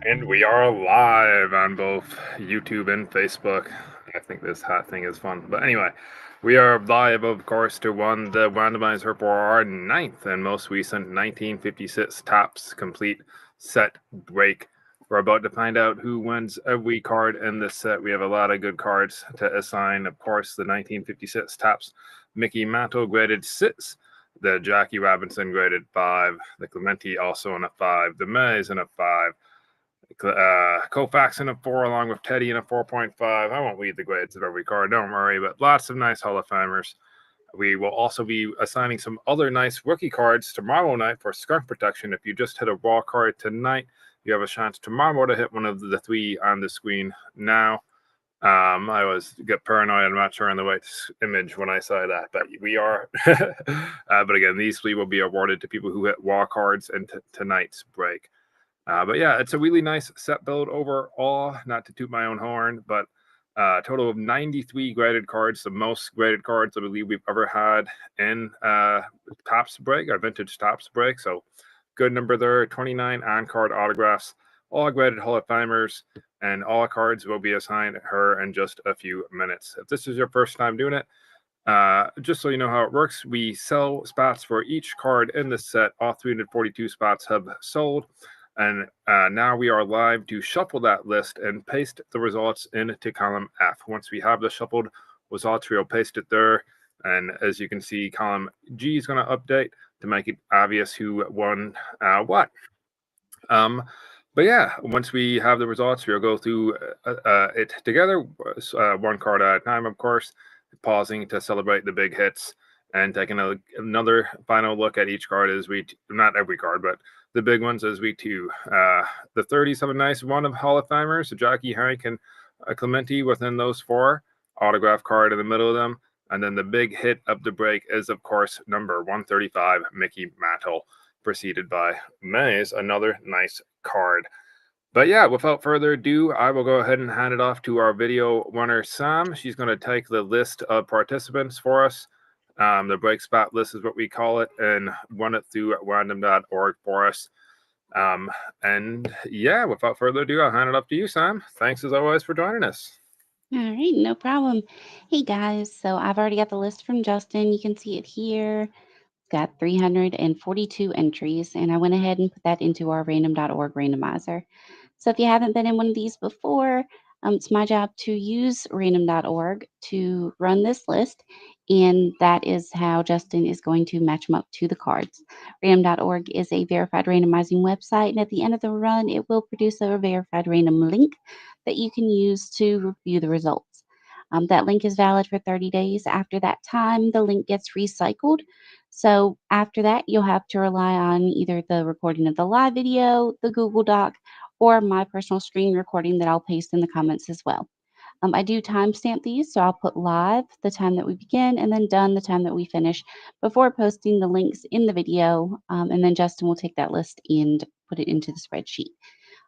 And we are live on both YouTube and Facebook. I think this hot thing is fun. But anyway, we are live, of course, to run the randomizer for our 9th and most recent 1956 Topps Complete Set Break. We're about to find out who wins every card in this set. We have a lot of good cards to assign. Of course, the 1956 Topps Mickey Mantle graded 6. The Jackie Robinson graded 5. The Clemente also in a 5. The Mays in a 5. Koufax in a 4, along with Teddy in a 4.5. I won't read the grades of every card, don't worry, but lots of nice Hall of Famers. We will also be assigning some other nice rookie cards tomorrow night for skunk protection. If you just hit a raw card tonight, you have a chance tomorrow to hit one of the 3 on the screen now. I always get paranoid. I'm not sure on the right image when I say that, but we are. But again, these 3 will be awarded to people who hit raw cards in tonight's break. But yeah, it's a really nice set build overall. Not to toot my own horn, but a total of 93 graded cards, the most graded cards I believe we've ever had in Topps break, our vintage Topps break. So good number there. 29 on-card autographs, all graded Hall of Famers, and all cards will be assigned her in just a few minutes. If this is your first time doing it, just so you know how it works, we sell spots for each card in this set. All 342 spots have sold. And now we are live to shuffle that list and paste the results into column F. Once we have the shuffled results, we'll paste it there. And as you can see, column G is going to update to make it obvious who won what. But yeah, once we have the results, we'll go through it together, one card at a time, of course, pausing to celebrate the big hits and taking another final look at each card as we, not every card, but the big ones as we do. The 30s have a nice run of Hall of Famers, so Jackie, Hank, and Clemente within those 4. Autograph card in the middle of them. And then the big hit of the break is, of course, number 135, Mickey Mantle, preceded by Mays, another nice card. But yeah, without further ado, I will go ahead and hand it off to our video runner, Sam. She's going to take the list of participants for us. The break spot list is what we call it, and run it through random.org for us. And yeah, without further ado, I'll hand it up to you, Sam. Thanks as always for joining us. All right, no problem. Hey guys, so I've already got the list from Justin. You can see it here. It's got 342 entries, and I went ahead and put that into our random.org randomizer. So if you haven't been in one of these before, it's my job to use random.org to run this list, and that is how Justin is going to match them up to the cards. Random.org is a verified randomizing website, and at the end of the run, it will produce a verified random link that you can use to review the results. That link is valid for 30 days. After that time, the link gets recycled. So after that, you'll have to rely on either the recording of the live video, the Google Doc, or my personal screen recording that I'll paste in the comments as well. I do timestamp these, so I'll put live the time that we begin and then done the time that we finish before posting the links in the video. And then Justin will take that list and put it into the spreadsheet.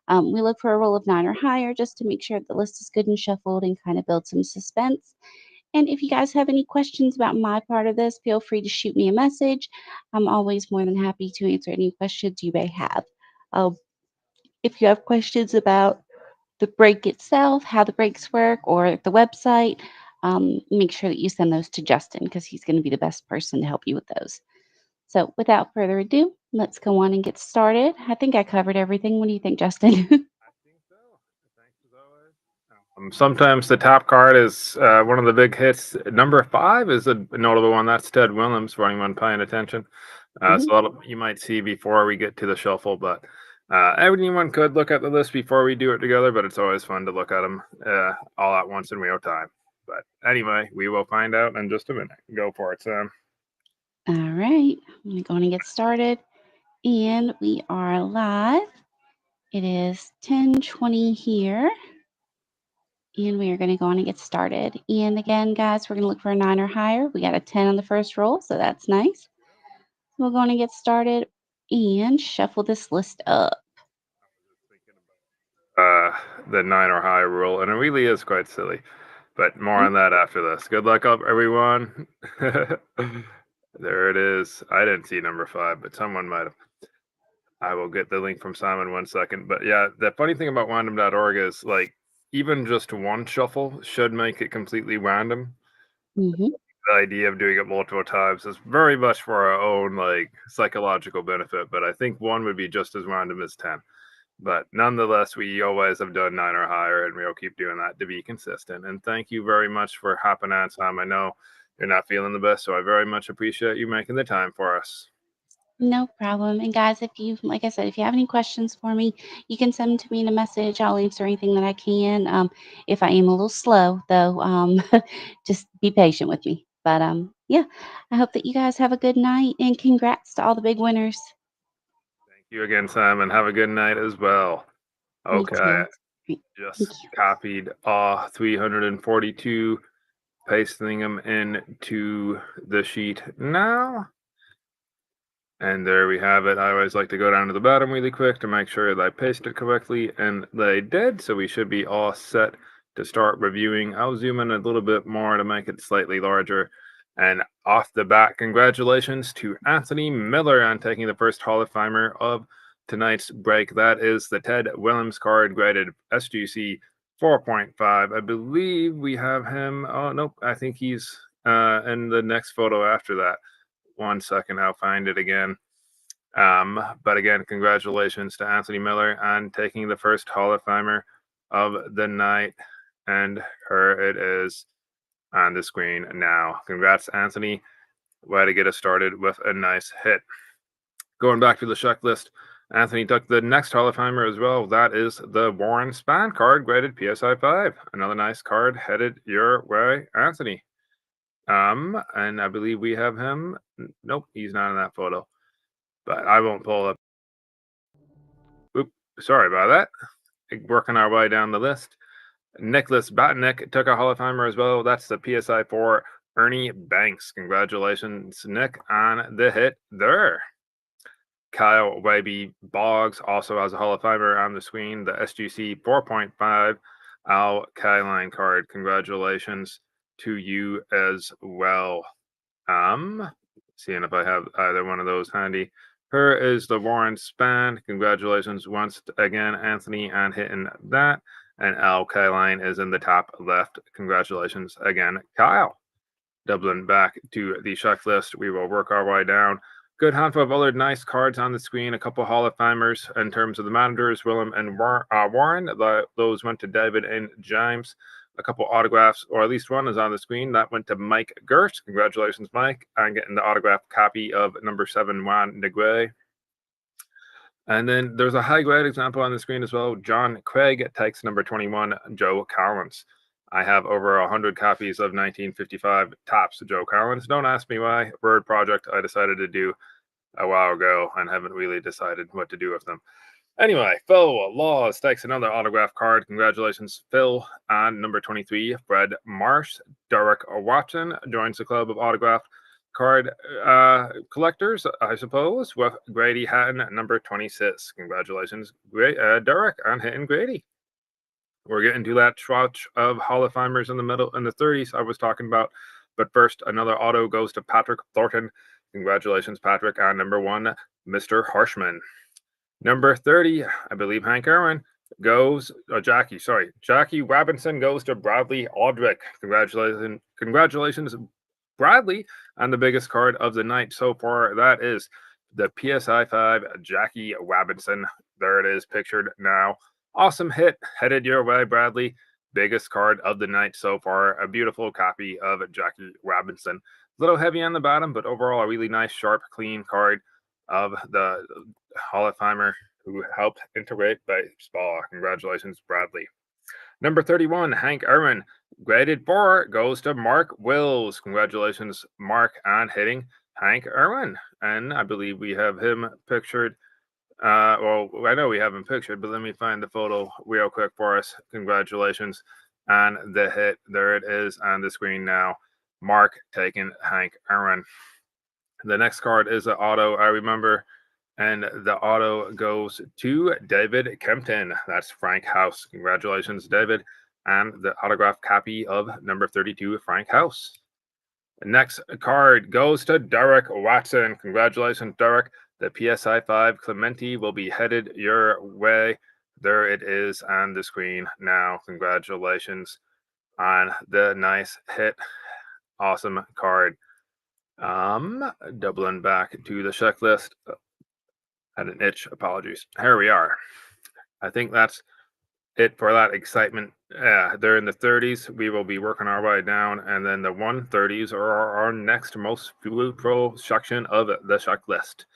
We look for a roll of 9 or higher just to make sure the list is good and shuffled and kind of build some suspense. And if you guys have any questions about my part of this, feel free to shoot me a message. I'm always more than happy to answer any questions you may have. If you have questions about the break itself, how the breaks work, or the website, make sure that you send those to Justin because he's going to be the best person to help you with those. So without further ado, let's go on and get started. I think I covered everything. What do you think, Justin? I think so. Thanks as always. Sometimes the top card is one of the big hits. Number 5 is a notable one. That's Ted Williams for anyone paying attention. So you might see before we get to the shuffle, but everyone could look at the list before we do it together, but it's always fun to look at them all at once in real time. But anyway, we will find out in just a minute. Go for it, Sam. All right, I'm going to get started. And we are live. It is 10:20 here. And we are going to go on and get started. And again, guys, we're going to look for a 9 or higher. We got a 10 on the first roll, so that's nice. We're going to get started and shuffle this list up. The 9 or higher rule, and it really is quite silly. But more on that after this. Good luck up, everyone. There it is. I didn't see number 5, but someone might have. I will get the link from Simon 1 second. But yeah, the funny thing about random.org is like even just one shuffle should make it completely random. Mm-hmm. The idea of doing it multiple times is very much for our own like psychological benefit, but I think one would be just as random as 10. But nonetheless, we always have done 9 or higher, and we'll keep doing that to be consistent. And thank you very much for hopping on, Tom. I know you're not feeling the best, so I very much appreciate you making the time for us. No problem. And guys, if you, like I said, if you have any questions for me, you can send them to me in a message. I'll answer anything that I can. If I am a little slow, though, just be patient with me. But yeah, I hope that you guys have a good night and congrats to all the big winners. Thank you again, Simon. Have a good night as well. You Okay, too. Great. Thank just you. copied 342, pasting them into the sheet now. And there we have it. I always like to go down to the bottom really quick to make sure that I paste it correctly, and they did, so we should be all set to start reviewing. I'll zoom in a little bit more to make it slightly larger. And off the bat, congratulations to Anthony Miller on taking the first Hall of Famer of tonight's break. That is the Ted Williams card graded SGC 4.5. I believe we have him. Oh, nope. I think he's in the next photo after that. 1 second, I'll find it again. But again, congratulations to Anthony Miller on taking the first Hall of Famer of the night. And here it is on the screen now. Congrats, Anthony. Way to get us started with a nice hit. Going back to the checklist, Anthony took the next Hall of Famer as well. That is the Warren Spahn card graded PSI 5. Another nice card headed your way, Anthony. And I believe we have him. Nope, he's not in that photo. But I won't pull up. Oop, sorry about that. Working our way down the list. Nicholas Batnick took a Hall of Famer as well. That's the PSI 4 Ernie Banks. Congratulations, Nick, on the hit there. Kyle Waby Boggs also has a Hall of Famer on the screen. The SGC 4.5 Al Kyline card. Congratulations to you as well. Seeing if I have either one of those handy. Here is the Warren Spahn. Congratulations once again, Anthony, on hitting that. And Al Kyline is in the top left. Congratulations again, Kyle. Doubling back to the checklist, we will work our way down. Good handful of other nice cards on the screen. A couple Hall of Famers in terms of the managers, Willem and Warren. Those went to David and James. A couple autographs, or at least one is on the screen. That went to Mike Gerst. Congratulations, Mike, on getting the autographed copy of number 7, Juan Negre. And then there's a high grade example on the screen as well. John Craig takes number 21, Joe Collins. I have over 100 copies of 1955 Topps Joe Collins. Don't ask me why. Word project I decided to do a while ago and haven't really decided what to do with them. Anyway, Phil Laws takes another autograph card. Congratulations, Phil, on number 23. Fred Marsh. Derek Watson joins the club of autograph card collectors, I suppose, with Grady Hatton at number 26. Congratulations, Derek, on hitting Grady. We're getting to that swatch of Hall of Famers in the middle in the 30s I was talking about. But first, another auto goes to Patrick Thornton. Congratulations, Patrick, on number 1, Mr. Harshman. Number 30, I believe Hank Aaron goes, Jackie Robinson goes to Bradley Aldrich. Congratulations, Bradley, on the biggest card of the night so far. That is the PSI 5 Jackie Robinson. There it is, pictured now. Awesome hit, headed your way, Bradley. Biggest card of the night so far. A beautiful copy of Jackie Robinson. A little heavy on the bottom, but overall a really nice, sharp, clean card of the Hall of Famer who helped integrate baseball. Congratulations, Bradley. Number 31, Hank Aaron. Graded 4 goes to Mark Wills. Congratulations, Mark, on hitting Hank Aaron. And I believe we have him pictured. Well, I know we have him pictured, but let me find the photo real quick for us. Congratulations. And the hit, there it is on the screen now. Mark taking Hank Aaron. The next card is an auto, I remember, and the auto goes to David Kempton. That's Frank House. Congratulations, David. And the autograph copy of number 32, Frank House. Next card goes to Derek Watson. Congratulations, Derek. The PSI 5 Clemente will be headed your way. There it is on the screen now. Congratulations on the nice hit. Awesome card. Doubling back to the checklist. Had an itch. Apologies. Here we are. I think that's it for that excitement. They're in the 30s. We will be working our way down, and then the 130s are our next most fruitful section of the checklist.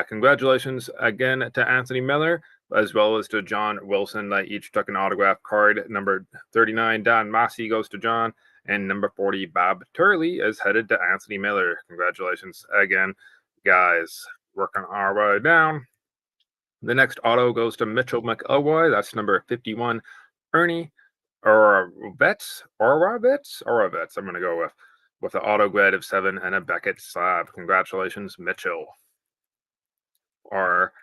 Congratulations again to Anthony Miller, as well as to John Wilson. They each took an autograph card. Number 39, Don Massey, goes to John, and number 40, Bob Turley, is headed to Anthony Miller. Congratulations again, guys. Working our way down. The next auto goes to Mitchell McElroy. That's number 51, Ernie Oravets. I'm going to go with the auto grade of 7 and a Beckett slab. Congratulations, Mitchell. Our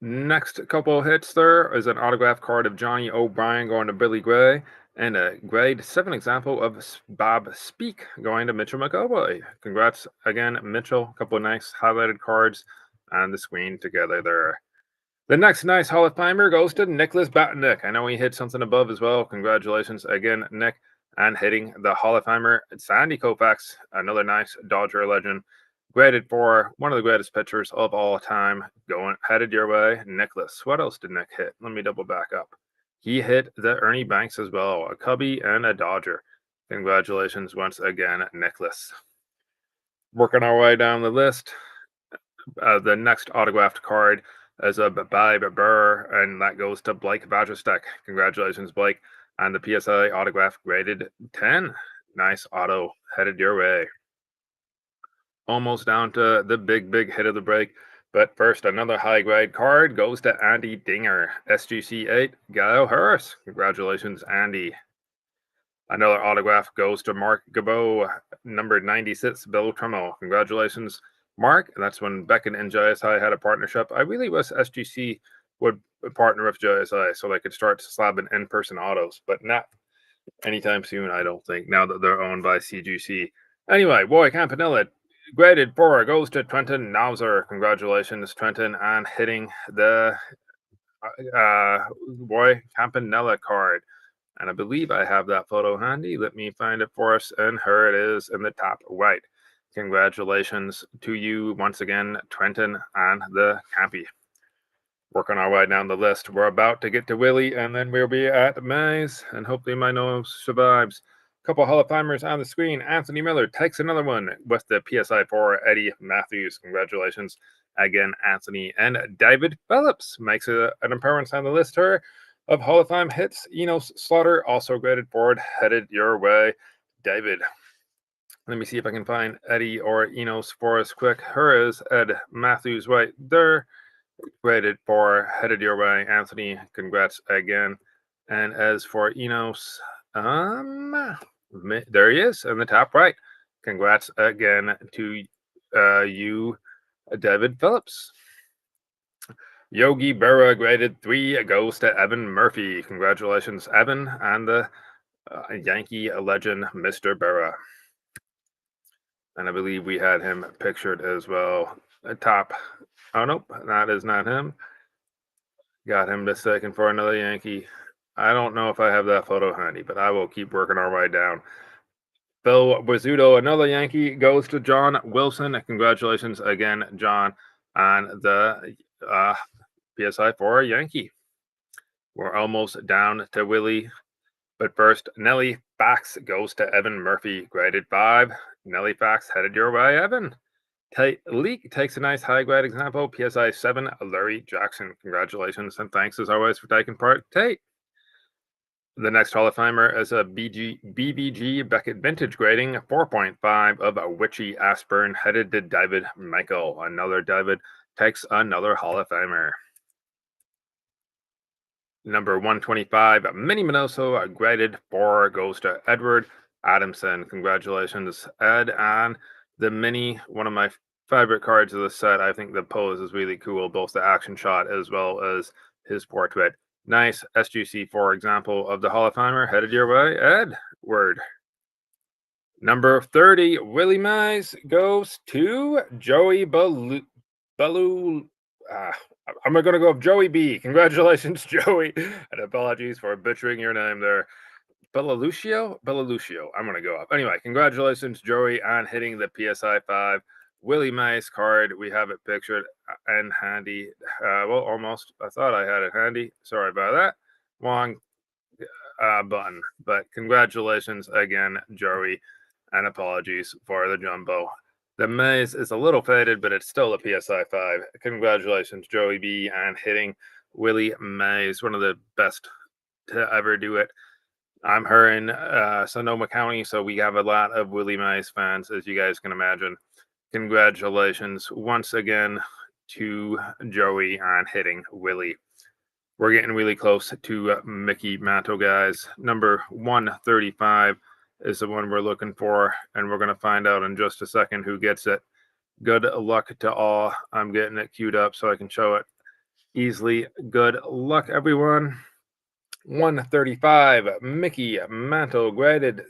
next couple of hits there is an autograph card of Johnny O'Brien going to Billy Gray, and a grade 7 example of Bob Speak going to Mitchell McElroy. Congrats again, Mitchell. A couple of nice highlighted cards on the screen together there. The next nice Hall of Famer goes to Nicholas Batnick. I know he hit something above as well. Congratulations again, Nick, on hitting the Hall of Famer. Sandy Koufax, another nice Dodger legend, graded for one of the greatest pitchers of all time. Headed your way, Nicholas. What else did Nick hit? Let me double back up. He hit the Ernie Banks as well, a Cubby and a Dodger. Congratulations once again, Nicholas. Working our way down the list, the next autographed card is a Babe Burr, and that goes to Blake Vajestek. Congratulations, Blake. And the PSA autograph graded 10. Nice auto, headed your way. Almost down to the big hit of the break. But first, another high grade card goes to Andy Dinger, SGC 8, Gail Harris. Congratulations, Andy. Another autograph goes to Mark Gabo, number 96, Bill Trummel. Congratulations, Mark. That's when Beckett and JSI had a partnership. I really wish SGC would partner with JSI so they could start slabbing in-person autos, but not anytime soon, I don't think, now that they're owned by CGC. Anyway, Boy Campanella, graded 4, goes to Trenton Nauser. Congratulations, Trenton, on hitting the Boy Campanella card. And I believe I have that photo handy. Let me find it for us. And here it is in the top right. Congratulations to you once again, Trenton, on the Campy. Working our way down the list. We're about to get to Willie, and then we'll be at Mays, and hopefully my nose survives. A couple Hall of Famers on the screen. Anthony Miller takes another one with the PSI 4, Eddie Matthews. Congratulations again, Anthony. And David Phillips makes an appearance on the list here of Hall of Fame hits. Enos Slaughter, also graded forward, headed your way, David. Let me see if I can find Eddie or Enos for us quick. Here is Ed Matthews right there, graded for, headed your way, Anthony. Congrats again. And as for Enos, there he is in the top right. Congrats again to you, David Phillips. Yogi Berra, graded 3, goes to Evan Murphy. Congratulations, Evan, and the Yankee legend, Mr. Berra. And I believe we had him pictured as well. Top. Oh, nope, that is not him. Got him mistaken for another Yankee. I don't know if I have that photo handy, but I will keep working our way down. Phil Bozzuto, another Yankee, goes to John Wilson. Congratulations again, John, on the PSI 4 Yankee. We're almost down to Willie. But first, Nelly Fax goes to Evan Murphy, graded 5. Nelly Fax, headed your way, Evan. Leak takes a nice high grade example, PSI 7, Larry Jackson. Congratulations, and thanks as always for taking part, Tate. The next Hall of Famer is a BBG Beckett Vintage grading, 4.5 of Witchy Aspern, headed to David Michael. Another David takes another Hall of Famer. Number 125, Minnie Minoso, graded 4, goes to Edward Adamson. Congratulations, Ed, on the Mini, one of my favorite cards of the set. I think the pose is really cool, both the action shot as well as his portrait. Nice SGC, for example, of the Hall of Famer headed your way, Ed. Word. Number 30, Willie Mays goes to Joey Baloo. I'm going to go with Joey B. Congratulations, Joey. And apologies for butchering your name there. Bellaluccio? I'm going to go up. Anyway, congratulations, Joey, on hitting the PSI 5 Willie Mays card. We have it pictured and handy. Well, almost. I thought I had it handy. Sorry about that. Wrong button. But congratulations again, Joey, and apologies for the jumbo. The Maze is a little faded, but it's still a PSI 5. Congratulations, Joey B, on hitting Willie Mays, one of the best to ever do it. I'm her in Sonoma County, so we have a lot of Willie Mays fans, as you guys can imagine. Congratulations once again to Joey on hitting Willie. We're getting really close to Mickey Mantle, guys. Number 135 is the one we're looking for, and we're going to find out in just a second who gets it. Good luck to all. I'm getting it queued up so I can show it easily. Good luck, everyone. 135, Mickey Mantle, graded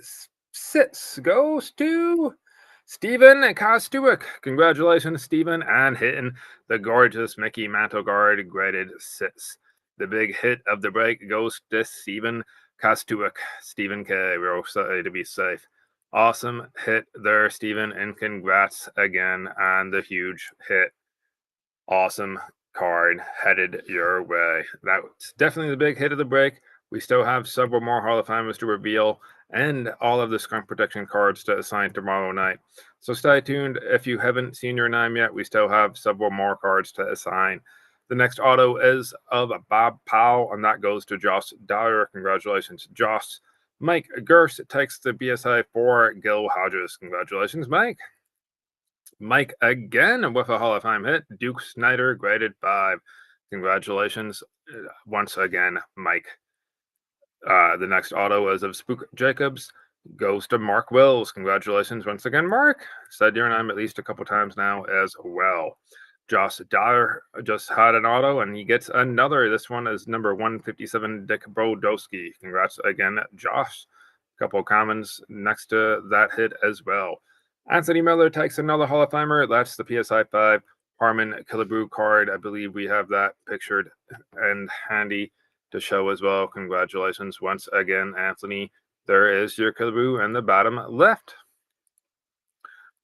6, goes to Stephen Kostuik. Congratulations, Stephen, on hitting the gorgeous Mickey Mantle card, graded 6. The big hit of the break goes to Stephen Kostuik. Stephen K. We're excited to be safe. Awesome hit there, Stephen, and congrats again on the huge hit. Awesome card headed your way. That's definitely the big hit of the break. We still have several more Hall of Famers to reveal and all of the skunk protection cards to assign tomorrow night. So stay tuned. If you haven't seen your name yet, we still have several more cards to assign. The next auto is of Bob Powell, and that goes to Josh Dyer. Congratulations, Josh. Mike Gers takes the BSI for Gil Hodges. Congratulations, Mike. Mike again with a Hall of Fame hit. Duke Snyder, graded 5. Congratulations once again, Mike. The next auto is of Spook Jacobs. Goes to Mark Wills. Congratulations once again, Mark. Said your name at least a couple times now as well. Josh Dyer just had an auto, and he gets another. This one is number 157, Dick Brodowski. Congrats again, Josh. Couple commons next to that hit as well. Anthony Miller takes another Hall of Famer. That's the PSI 5 Harmon Killebrew card. I believe we have that pictured and handy to show as well. Congratulations once again, Anthony. There is your Killebrew in the bottom left.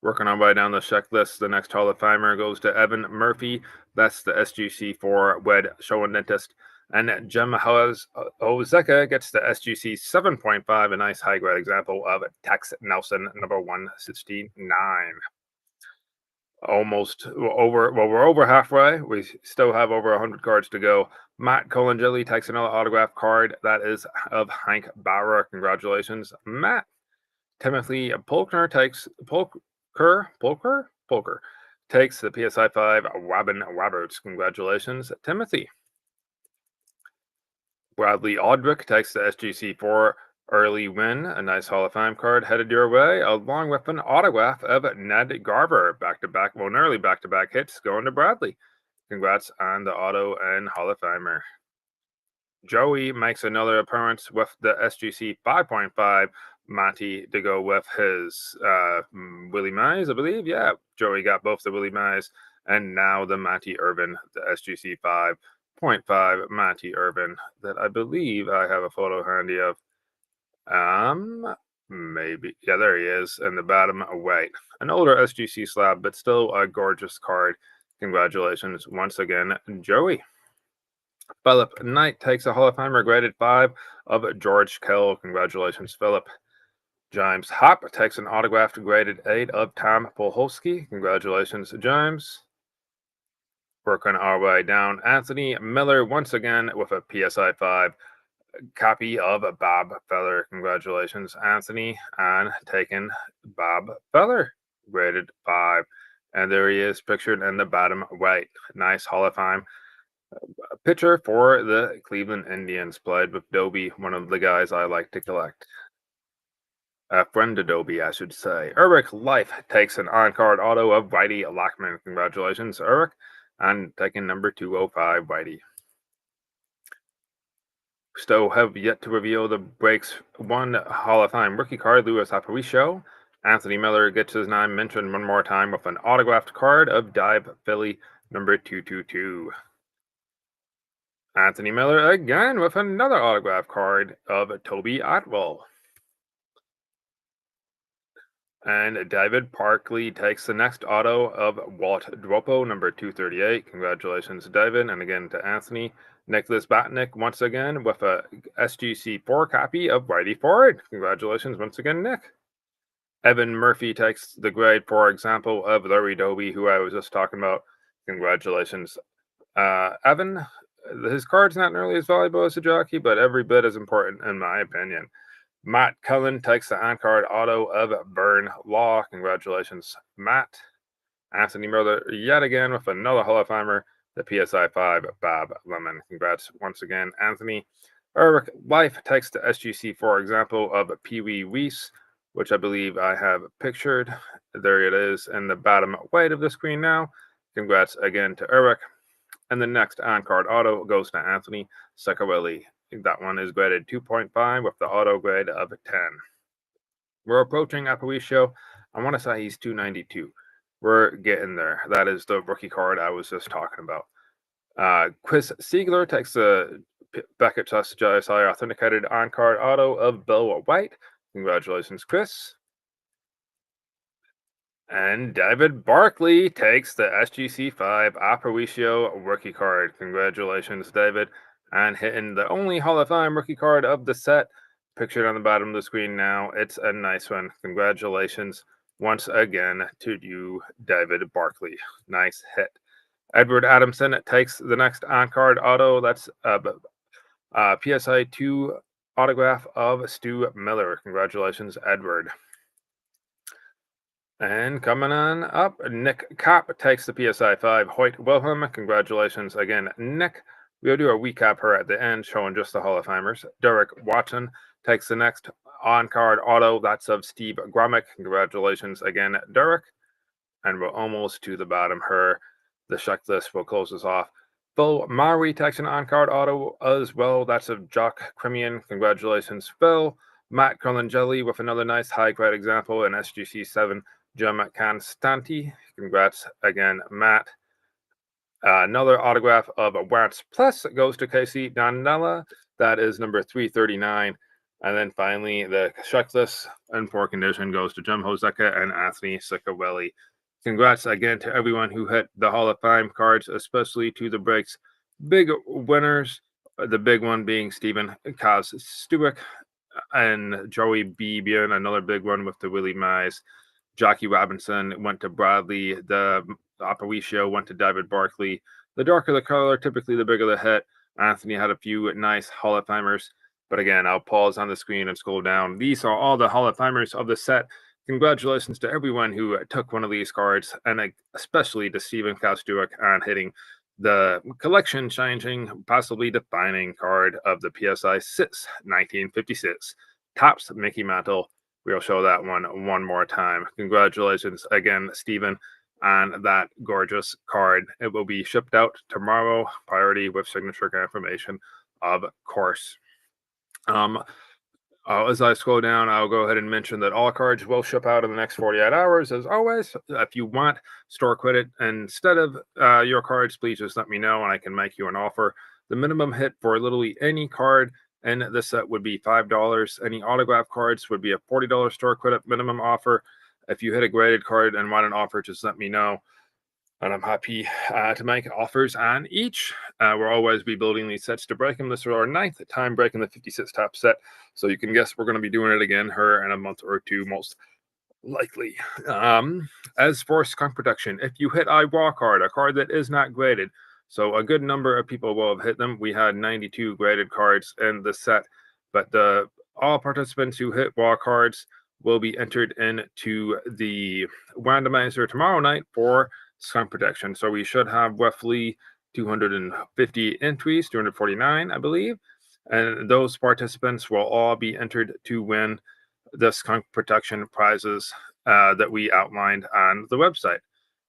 Working our way down the checklist, the next Hall of Famer goes to Evan Murphy. That's the SGC for Wed Show Dentist. And Jem Ozeka gets the SGC 7.5, a nice high grade example of Tex Nelson, number 169. Almost over, well, we're over halfway. We still have over 100 cards to go. Matt Colangeli takes another autograph card. That is of Hank Bauer. Congratulations, Matt. Timothy Polker takes Polker takes the PSI 5 Robin Roberts. Congratulations, Timothy. Bradley Aldrich takes the SGC 4 Early Win, a nice Hall of Fame card headed your way, along with an autograph of Ned Garver. Back-to-back, well, nearly back-to-back hits going to Bradley. Congrats on the auto and Hall of Famer. Joey makes another appearance with the SGC 5.5 Monty to go with his Willie Mays, I believe. Yeah, Joey got both the Willie Mays and now the Monty Irvin, the SGC 5.5 Monty Irvin that I believe I have a photo handy of. Maybe. Yeah, there he is in the bottom right. An older SGC slab, but still a gorgeous card. Congratulations once again, Joey. Philip Knight takes a Hall of Famer graded 5 of George Kell. Congratulations, Philip. James Hop takes an autographed graded 8 of Tom Polholski. Congratulations, James. Working our way down. Anthony Miller once again with a PSI 5 copy of Bob Feller. Congratulations, Anthony, on taking Bob Feller, graded 5. And there he is, pictured in the bottom right. Nice Hall of Fame Pitcher for the Cleveland Indians, played with Doby, one of the guys I like to collect. A friend Adobe, I should say. Eric Life takes an on-card auto of Whitey Lockman. Congratulations, Eric, and taking number 205, Whitey. Still have yet to reveal the breaks one Hall of Fame rookie card, Luis Aparicio. Anthony Miller gets his name mentioned one more time with an autographed card of Dive Philly number 222. Anthony Miller again with another autograph card of Toby Atwell. And David Parkley takes the next auto of Walt Dropo, number 238. Congratulations, David. And again to Anthony. Nicholas Batnick once again with a SGC4 copy of Righty Forward. Congratulations once again, Nick. Evan Murphy takes the grade, for example, of Larry Doby, who I was just talking about. Congratulations, Evan. His card's not nearly as valuable as a jockey, but every bit as important, in my opinion. Matt Cullen takes the on-card auto of Burn Law. Congratulations, Matt. Anthony Miller yet again with another Hall of Famer, the PSI 5, Bob Lemon. Congrats once again, Anthony. Eric Life takes the SGC, for example, of Pee Wee Reese, which I believe I have pictured. There it is in the bottom right of the screen now. Congrats again to Eric. And the next on-card auto goes to Anthony Secarelli. That one is graded 2.5 with the auto grade of 10. We're approaching Aparicio. I want to say he's 292. We're getting there. That is the rookie card I was just talking about. Chris Siegler takes the Beckett JSI authenticated on-card auto of Bill White. Congratulations, Chris. And David Barkley takes the SGC5 Aparicio rookie card. Congratulations, David. And hitting the only Hall of Fame rookie card of the set, pictured on the bottom of the screen now. It's a nice one. Congratulations once again to you, David Barkley. Nice hit. Edward Adamson takes the next on-card auto. That's PSI 2 autograph of Stu Miller. Congratulations, Edward. And coming on up, Nick Kopp takes the PSI 5 Hoyt Wilhelm. Congratulations again, Nick. We'll do a recap here at the end, showing just the Hall of Famers. Derek Watson takes the next on-card auto. That's of Steve Gromick. Congratulations again, Derek. And we're almost to the bottom here. The checklist will close us off. Phil Maury takes an on-card auto as well. That's of Jock Cremian. Congratulations, Phil. Matt Colangeli with another nice high-grade example in SGC 7. Jim Constanti. Congrats again, Matt. Another autograph of Wants Plus goes to Casey Donella. That is number 339. And then finally, the checklist in poor condition goes to Jim Hoseka and Anthony Sicarelli. Congrats again to everyone who hit the Hall of Fame cards, especially to the breaks. Big winners, the big one being Stephen Kosstuik and Joey B. Bien, another big one with the Willie Mays. Jockey Robinson went to Bradley. The Aparicio went to David Barkley. The darker the color, typically the bigger the hit. Anthony had a few nice Hall of Famers. But again, I'll pause on the screen and scroll down. These are all the Hall of Famers of the set. Congratulations to everyone who took one of these cards, and especially to Stephen Kosstuik on hitting the collection-changing, possibly defining card of the PSI 6 1956. Tops Mickey Mantle. We'll show that one more time. Congratulations again, Stephen, on that gorgeous card. It will be shipped out tomorrow, priority with signature confirmation, of course. As I scroll down, I'll go ahead and mention that all cards will ship out in the next 48 hours. As always, if you want store credit instead of your cards, please just let me know and I can make you an offer. The minimum hit for literally any card in this set would be $5. Any autograph cards would be a $40 store credit minimum offer. If you hit a graded card and want an offer, just let me know. And I'm happy to make offers on each. We'll always be building these sets to break them. This is our 9th time breaking the 56 top set. So you can guess we're going to be doing it again here in a month or two, most likely. As for skunk protection, if you hit a raw card, a card that is not graded, so a good number of people will have hit them. We had 92 graded cards in the set, but all participants who hit raw cards will be entered into the randomizer tomorrow night for skunk protection. So we should have roughly 250 entries, 249, I believe. And those participants will all be entered to win the skunk protection prizes that we outlined on the website.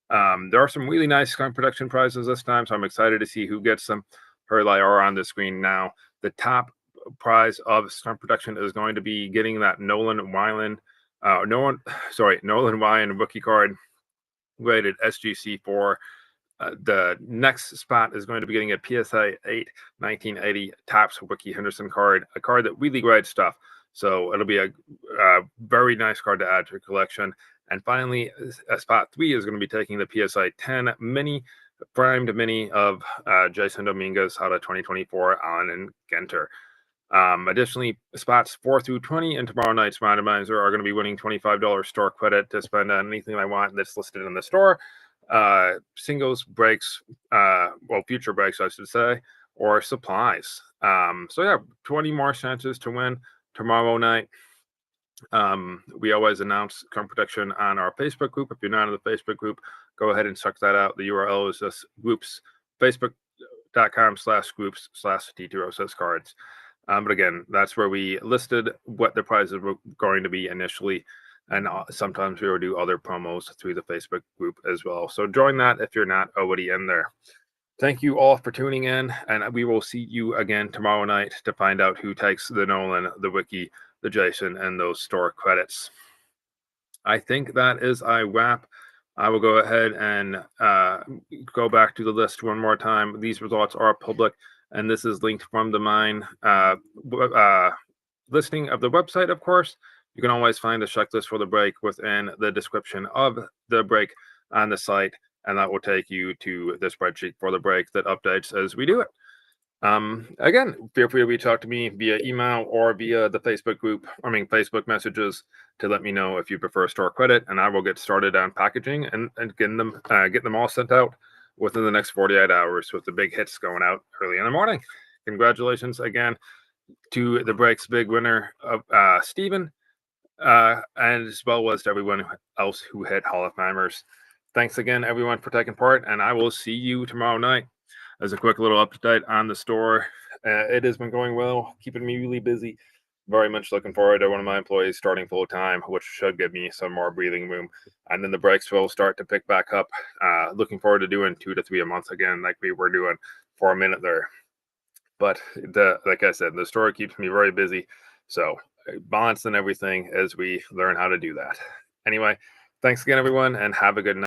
There are some really nice skunk protection prizes this time, so I'm excited to see who gets them. Here they are on the screen now. The top prize of skunk protection is going to be getting that Nolan Wyan rookie card rated SGC4. The next spot is going to be getting a PSA 8 1980 Topps Wiki Henderson card, a card that really grades stuff. So it'll be a very nice card to add to your collection. And finally, spot 3 is going to be taking the PSA 10 primed mini of Jason Dominguez out of 2024 Allen and Genter. Additionally, spots 4 through 20 in tomorrow night's randomizer are going to be winning $25 store credit to spend on anything I want that's listed in the store. Singles, breaks, future breaks, I should say, or supplies. So yeah, 20 more chances to win tomorrow night. We always announce skunk protection on our Facebook group. If you're not in the Facebook group, go ahead and check that out. The URL is this groups, facebook.com/groups/T206 cards. But again, that's where we listed what the prizes were going to be initially. And sometimes we will do other promos through the Facebook group as well. So join that if you're not already in there. Thank you all for tuning in, and we will see you again tomorrow night to find out who takes the Nolan, the Wiki, the Jason, and those store credits. I think that is a wrap. I will go ahead and go back to the list one more time. These results are public, and this is linked from the mine listing of the website, of course. You can always find the checklist for the break within the description of the break on the site, and that will take you to the spreadsheet for the break that updates as we do it. Again, feel free to reach out to me via email or via the Facebook messages to let me know if you prefer store credit, and I will get started on packaging and getting them all sent out within the next 48 hours with the big hits going out early in the morning. Congratulations again to the break's big winner of Steven, and as well as to everyone else who hit Hall of Famers. Thanks again, everyone, for taking part, and I will see you tomorrow night. As a quick little update on the store, it has been going well, keeping me really busy. Very much looking forward to one of my employees starting full time, which should give me some more breathing room. And then the breaks will start to pick back up. Looking forward to doing 2 to 3 a month again, like we were doing for a minute there. But like I said, the store keeps me very busy. So balancing everything as we learn how to do that. Anyway, thanks again, everyone, and have a good night.